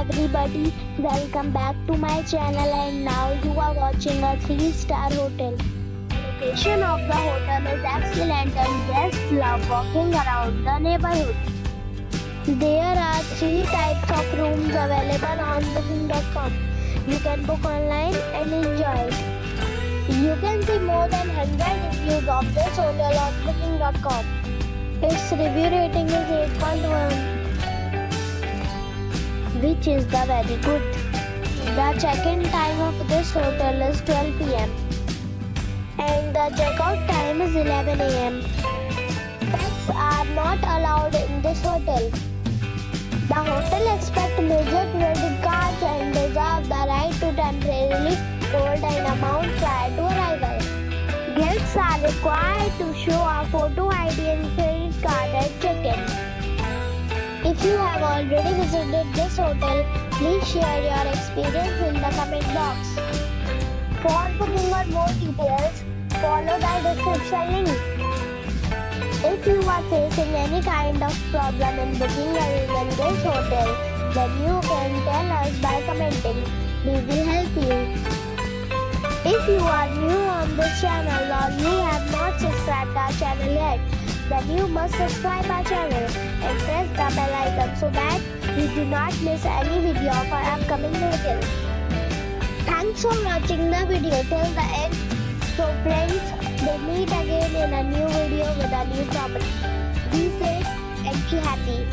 everybody, welcome back to my channel and now you are watching a 3-star hotel. The location of the hotel is excellent and guests love walking around the neighborhood. There are 3 types of rooms available on booking.com. You can book online and enjoy it. You can see more than 100 reviews of this hotel on booking.com. Its review rating is 8.1. which is the very good. The check-in time of this hotel is 12 p.m. and the check-out time is 11 a.m. Pets are not allowed in this hotel. The hotel accepts major credit cards and reserves the right to temporarily hold an amount prior to arrival. Guests are required to show a photo ID and credit card at check-in. If you have already visited this hotel, please share your experience in the comment box. For booking or more details, follow the description link. If you are facing any kind of problem in booking a room in this hotel, then you can tell us by commenting. We will help you. If you are new on this channel or you have not subscribed our channel yet, then you must subscribe our channel and press the bell icon so that you do not miss any video of our upcoming hotels. Thanks for watching the video till the end. So friends, we'll meet again in a new video with a new property. Be safe and be happy.